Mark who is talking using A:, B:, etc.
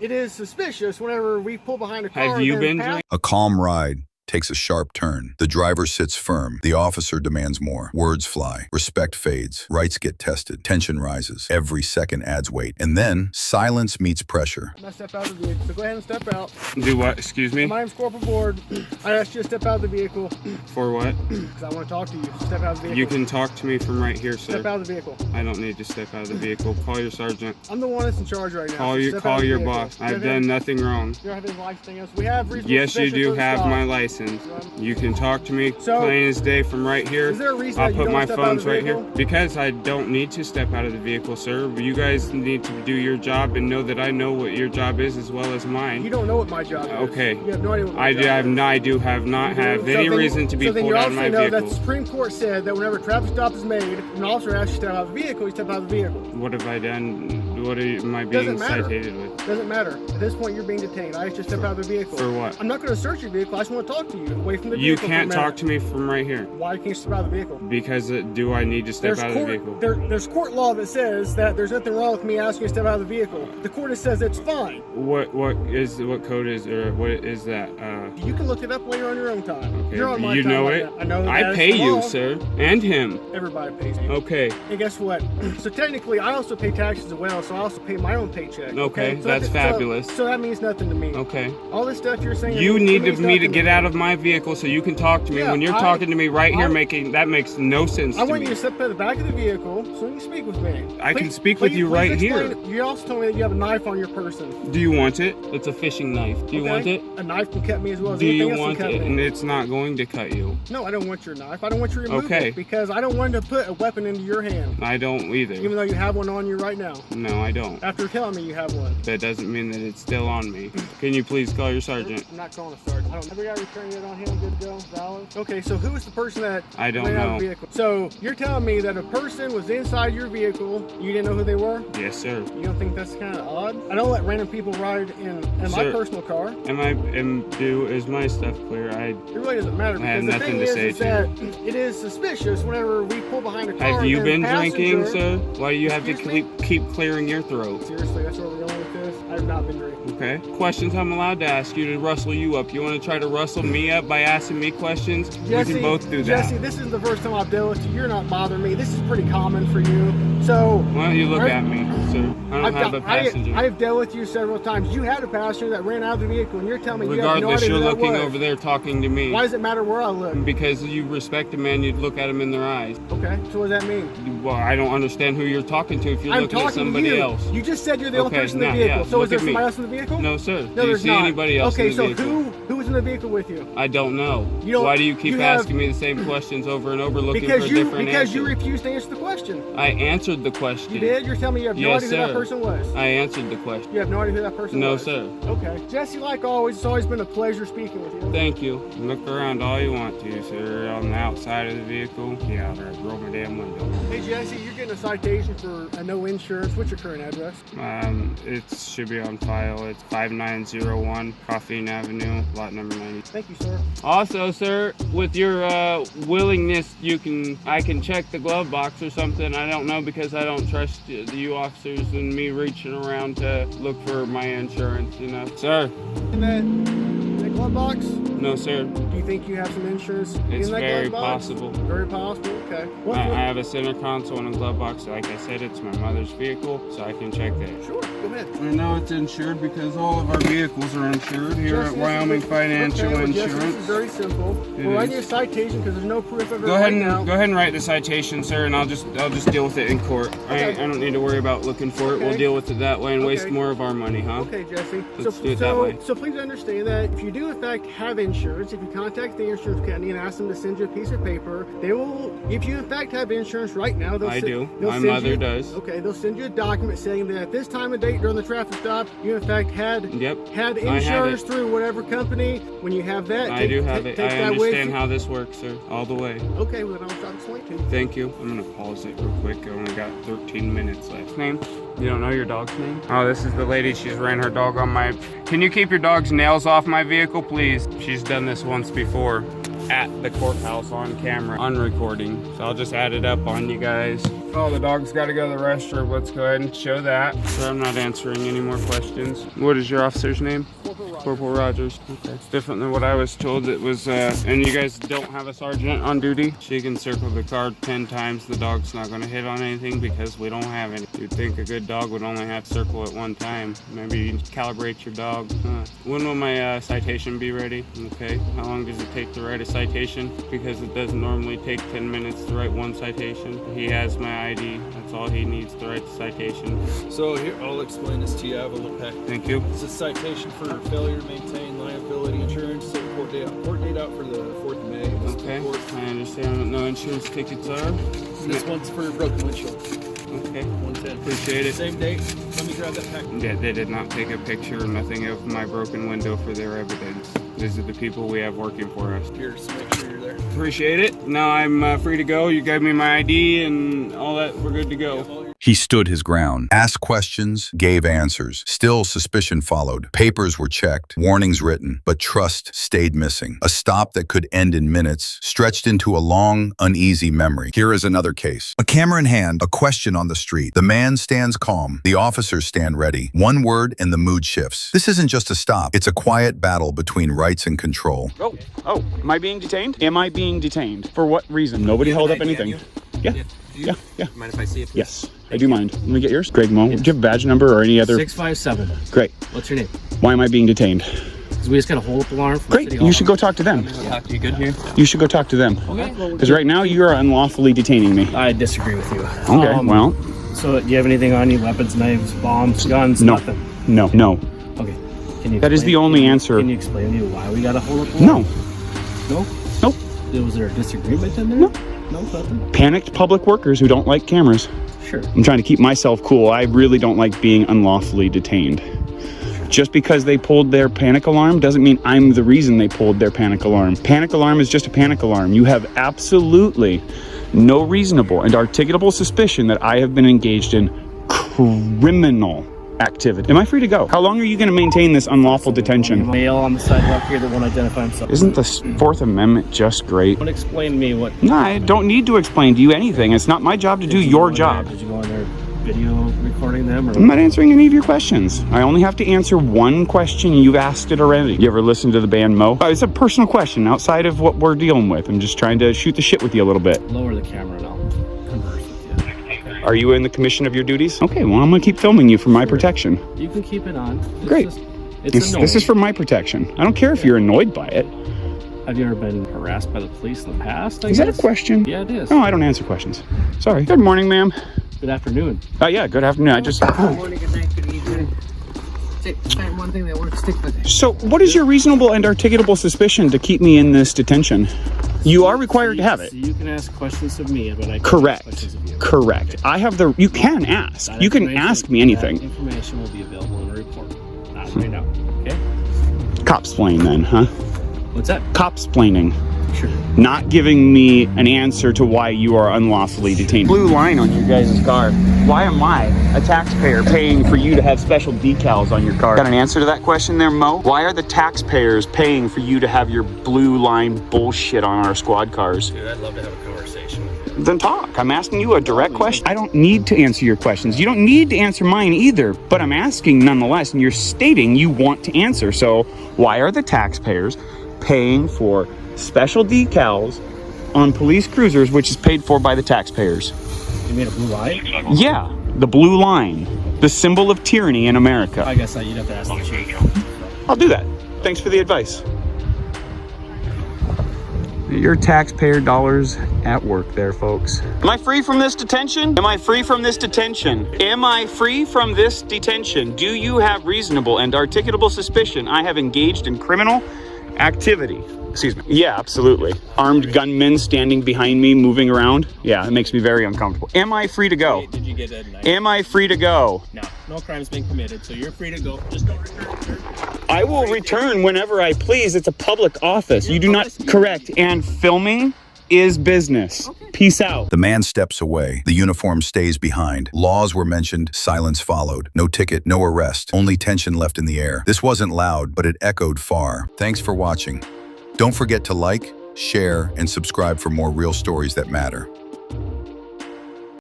A: It is suspicious whenever we pull behind a car.
B: Have you been drinking?
C: A calm ride takes a sharp turn. The driver sits firm. The officer demands more. Words fly. Respect fades. Rights get tested. Tension rises. Every second adds weight. And then silence meets pressure.
A: I'm gonna step out of the vehicle, so go ahead and step out.
B: Do what? Excuse me?
A: My name's Corporal Board. I asked you to step out of the vehicle
B: For what?
A: because I want to talk to you. Step out of the vehicle.
B: You can talk to me from right here, sir.
A: Step out of the vehicle.
B: I don't need to step out of the vehicle. Call your sergeant.
A: I'm the one that's in charge right now.
B: Call
A: so
B: your
A: step out of the vehicle.
B: boss.
A: You
B: I've
A: have
B: done
A: any-
B: nothing wrong.
A: You don't have any licensing else. We have reasonable
B: Yes, you
A: suspicion
B: do
A: for the
B: have
A: stop.
B: my license. You can talk to me
A: So-
B: plain as day from right here.
A: Is there a reason
B: I'll
A: that you
B: put
A: don't
B: my
A: step out of
B: phones
A: the
B: right here.
A: vehicle?
B: Because I don't need to step out of the vehicle, sir. You guys need to do your job and know that I know what your job is as well as mine.
A: You don't know what my job is.
B: Okay.
A: You have no idea what my
B: I
A: job is.
B: have not have
A: So
B: any
A: then-
B: reason to be
A: so then
B: pulled
A: you
B: out of
A: also
B: my
A: know that
B: vehicle.
A: the Supreme Court said that whenever a traffic stop is made, an officer asks you to step out of the vehicle, you step out of the vehicle.
B: What have I done? What am I being
A: Doesn't matter.
B: citated with?
A: Doesn't matter. At this point, you're being detained. I asked you to step out of the vehicle.
B: For what?
A: I'm not going to search your vehicle. I just want to talk to you. Away from the vehicle.
B: You
A: for a
B: can't
A: minute.
B: talk to me from right here.
A: Why can't you step out of the vehicle?
B: Because do I need to step out of the vehicle?
A: There's court law that says that there's nothing wrong with me asking you to step out of the vehicle. The court says it's fine.
B: What code is, or what is that?
A: You can look it up later on your own time.
B: Okay.
A: You're on my
B: You
A: time
B: know
A: right
B: it.
A: now. I know that
B: I
A: is
B: pay
A: the
B: you,
A: law.
B: sir, and him.
A: Everybody pays me.
B: Okay.
A: And guess what? So technically, I also pay taxes as well, so I also pay my own paycheck.
B: Okay,
A: So
B: that's fabulous.
A: So that means nothing to me.
B: Okay.
A: All this stuff you're saying.
B: You
A: it
B: need
A: means
B: me to
A: nothing
B: get
A: me.
B: out of my vehicle so you can talk to me.
A: Yeah,
B: When you're talking to me right here, that makes no sense
A: I
B: to
A: want
B: me.
A: you to step at the back of the vehicle so you can speak with me.
B: I can speak with you right here.
A: You also told me that you have a knife on your person.
B: Do you want it? It's a fishing knife. Do you want it?
A: A knife can cut me as well as
B: Do
A: anything
B: you
A: else
B: want
A: can cut
B: it?
A: me.
B: And it's not going to cut you.
A: No, I don't want your knife. I don't want you to remove
B: Okay.
A: it because I don't want to put a weapon into your hand.
B: I don't either.
A: Even though you have one on you right now.
B: No, I don't.
A: After telling me you have one.
B: That doesn't mean that it's still on me. Can you please call your sergeant?
A: I'm not calling a sergeant. I don't. Have we got return it on him? Good to go? Valid? Okay, so who was the person that
B: I don't
A: ran out of
B: know.
A: the vehicle? So you're telling me that a person was inside your vehicle, you didn't know who they were?
B: Yes, sir.
A: You don't think that's kind of odd? I don't let random people ride in my
B: Sir.
A: personal car.
B: Is my stuff clear?
A: It really doesn't matter
B: I have
A: because the
B: nothing
A: thing
B: to say
A: is
B: to
A: that it is suspicious whenever we pull behind a car.
B: Have you
A: and
B: been
A: the passenger-
B: drinking, sir? Why do you have to
A: Excuse me?
B: keep clearing your throat?
A: Seriously, that's where we're going with this? I have not been drinking.
B: Okay. Questions I'm allowed to ask you to rustle you up. You want to try to rustle me up by asking me questions? We can both do that.
A: Jesse, this is the first time I've dealt with you. You're not bothering me. This is pretty common for you. So
B: Why don't you look at me, sir? I don't have a
A: I
B: passenger.
A: have dealt with you several times. You had a passenger that ran out of the vehicle, and you're telling me
B: Regardless,
A: you have no idea
B: you're
A: who that
B: looking
A: was.
B: over there talking to me.
A: Why does it matter where I look?
B: Because you respect a man, you'd look at him in their eyes.
A: Okay, so what does that mean?
B: Well, I don't understand who you're talking to if you're
A: I'm
B: looking
A: talking
B: at somebody
A: to you.
B: else.
A: You just said you're the only
B: Okay,
A: person in the
B: now,
A: vehicle.
B: yeah,
A: So
B: look
A: is there
B: at me.
A: somebody else in the vehicle?
B: No, sir.
A: No,
B: Do you
A: there's
B: see
A: not.
B: anybody else
A: Okay,
B: in the
A: so
B: vehicle?
A: who was in the vehicle with you?
B: I don't know.
A: You don't-
B: Why do you keep
A: you have-
B: asking me the same questions over and over looking
A: Because
B: for a
A: you
B: different answer?
A: you refused to answer the question.
B: I answered the question.
A: You did? You're telling me you have no
B: Yes,
A: idea who that
B: sir.
A: person was.
B: I answered the question.
A: You have no idea who that person
B: No,
A: was.
B: sir.
A: Okay. Jesse, like always, it's always been a pleasure speaking with you.
B: Thank you. Look around all you want to, sir. On the outside of the vehicle. Yeah, there. Roll my damn window.
A: Hey Jesse, you're getting a citation for no insurance. What's your current address?
B: It should be on file. It's 5901 Coffeen Avenue, lot number 90.
A: Thank you, sir.
B: Also, sir, with your willingness, I can check the glove box or something. I don't know because I don't trust you officers and me reaching around to look for my insurance, you know. Sir.
A: In that glove box?
B: No, sir.
A: Do you think you have some insurance
B: It's
A: in that
B: very
A: glove box?
B: possible.
A: Very possible. Okay.
B: I have a center console and a glove box. Like I said, it's my mother's vehicle, so I can check that.
A: Sure. Go ahead.
B: I know it's insured because all of our vehicles are insured here
A: Jesse,
B: at Wyoming Financial
A: okay, well, Jesse, this is
B: Insurance.
A: very simple.
B: It
A: We're writing
B: is.
A: a citation because there's no proof of it
B: Go ahead
A: now.
B: and write the citation, sir, and I'll just deal with it in court.
A: Okay.
B: I don't need to worry about looking for it. We'll
A: Okay.
B: deal with it that way and waste
A: Okay.
B: more of our money, huh?
A: Okay, Jesse.
B: Let's do it that way.
A: So please understand that if you do in fact have insurance, if you contact the insurance company and ask them to send you a piece of paper, they will. If you in fact have insurance right now,
B: I do.
A: they'll
B: My
A: send
B: mother
A: you-
B: does.
A: Okay, they'll send you a document saying that at this time of date during the traffic stop, you in fact had
B: Yep.
A: had
B: I have
A: insurance
B: it.
A: through whatever company. When you have that,
B: I do have
A: take
B: it. I
A: that with
B: understand
A: you.
B: how this works, sir. All the way.
A: Okay, well then I'll try to explain to you.
B: Thank you. I'm gonna pause it real quick. I only got 13 minutes left. Name? You don't know your dog's name? Oh, this is the lady. She's ran her dog on my... Can you keep your dog's nails off my vehicle, please? She's done this once before. at the courthouse on camera, on recording. So I'll just add it up on you guys. Oh, the dog's got to go to the restroom. Let's go ahead and show that. So I'm not answering any more questions. What is your officer's name? Corporal Rogers. Okay. It's different than what I was told. It was, and you guys don't have a sergeant on duty. She can circle the car 10 times. The dog's not going to hit on anything because we don't have any. You'd think a good dog would only have to circle at one time. Maybe you calibrate your dog. When will my citation be ready? Okay. How long does it take to write a citation? Because it doesn't normally take 10 minutes to write one citation. He has my ID. That's all he needs to write the citation.
D: So here, I'll explain this to you. I have a little pack.
B: Thank you.
D: It's a citation for failure to maintain liability insurance. So court date out for the 4th of May.
B: Okay, I understand what no insurance tickets are.
D: This one's for broken windshield.
B: Okay,
D: 110.
B: appreciate it.
D: Same date. Let me grab that pack.
B: Yeah, they did not take a picture or nothing of my broken window for their evidence. These are the people we have working for us.
D: Here's to make sure you're there.
B: Appreciate it. Now I'm free to go. You gave me my ID and all that. We're good to go.
C: He stood his ground, asked questions, gave answers. Still, suspicion followed. Papers were checked, warnings written, but trust stayed missing. A stop that could end in minutes stretched into a long, uneasy memory. Here is another case. A camera in hand, a question on the street. The man stands calm. The officers stand ready. One word and the mood shifts. This isn't just a stop. It's a quiet battle between rights and control.
E: Oh, am I being detained? Am I being detained? For what reason? Nobody held up anything. Yeah.
F: Mind if I see it, please?
E: Yes, I do mind. Let me get yours. Greg Mo. Do you have a badge number or any other?
F: 657.
E: Great.
F: What's your name?
E: Why am I being detained?
F: Because we just got a hold-up alarm from
E: Great.
F: City Hall.
E: You should go talk to them.
F: Talk to you good here?
E: You should go talk to them.
F: Okay.
E: Because right now you are unlawfully detaining me.
F: I disagree with you.
E: Okay, well.
F: So do you have anything on you? Weapons, knives, bombs, guns?
E: No.
F: Nothing?
E: No.
F: Okay. Can you
E: That is the only answer.
F: Can you explain to me why we got a hold-up alarm? No?
E: Nope.
F: Was there a disagreement in there?
E: No.
F: No, nothing?
E: Panicked public workers who don't like cameras.
F: Sure.
E: I'm trying to keep myself cool. I really don't like being unlawfully detained. Just because they pulled their panic alarm doesn't mean I'm the reason they pulled their panic alarm. Panic alarm is just a panic alarm. You have absolutely no reasonable and articulable suspicion that I have been engaged in criminal activity. Am I free to go? How long are you going to maintain this unlawful detention?
F: Male on the sidewalk here that won't identify himself.
E: Isn't the Fourth Amendment just great?
F: Don't explain to me what...
E: No, I don't need to explain to you anything. It's not my job to do your job.
F: Did you go in there video recording them? Or
E: I'm not answering any of your questions. I only have to answer one question. You've asked it already. You ever listen to the band Mo? It's a personal question outside of what we're dealing with. I'm just trying to shoot the shit with you a little bit.
F: Lower the camera and I'll converse with you. Okay.
E: Are you in the commission of your duties? Okay, well, I'm going to keep filming you for my protection.
F: You can keep it on.
E: Great. This is for my protection. I don't care if you're annoyed by it.
F: Have you ever been harassed by the police in the past?
E: Is that a question?
F: Yeah, it is.
E: Oh, I don't answer questions. Sorry. Good morning, ma'am.
F: Good afternoon.
E: Oh, yeah, good afternoon.
A: Good morning, good night, good evening. Say one thing that won't stick with it.
E: So, what is your reasonable and articulable suspicion to keep me in this detention? You are required to have it.
F: So you can ask questions of me, but I can't
E: Correct.
F: ask questions of you.
E: Correct. I have the... You can ask. You can ask me anything.
F: That information will be available in a report. Not right now. Okay?
E: Copsplaining then, huh?
F: What's that?
E: Copsplaining.
F: Sure.
E: Not giving me an answer to why you are unlawfully detained. Blue line on your guys' car. Why am I, a taxpayer, paying for you to have special decals on your car? Got an answer to that question there, Mo? Why are the taxpayers paying for you to have your blue line bullshit on our squad cars?
D: Dude, I'd love to have a conversation with you.
E: Then talk. I'm asking you a direct question. I don't need to answer your questions. You don't need to answer mine either, but I'm asking nonetheless, and you're stating you want to answer. So why are the taxpayers paying for special decals on police cruisers, which is paid for by the taxpayers?
F: You mean a blue line?
E: Yeah, the blue line, the symbol of tyranny in America.
F: I guess you'd have to ask the chief.
E: I'll do that. Thanks for the advice. Your taxpayer dollars at work there, folks. Am I free from this detention? Am I free from this detention? Am I free from this detention? Do you have reasonable and articulable suspicion I have engaged in criminal activity? Excuse me. Yeah, absolutely. Armed gunmen standing behind me, moving around. Yeah, it makes me very uncomfortable. Am I free to go?
F: Did you get a knife?
E: Am I free to go?
F: No crime's been committed, so you're free to go. Just don't return.
E: I will return whenever I please. It's a public office. You do not... Correct. And filming is business. Peace out.
C: The man steps away. The uniform stays behind. Laws were mentioned. Silence followed. No ticket, no arrest. Only tension left in the air. This wasn't loud, but it echoed far. Thanks for watching. Don't forget to like, share, and subscribe for more real stories that matter.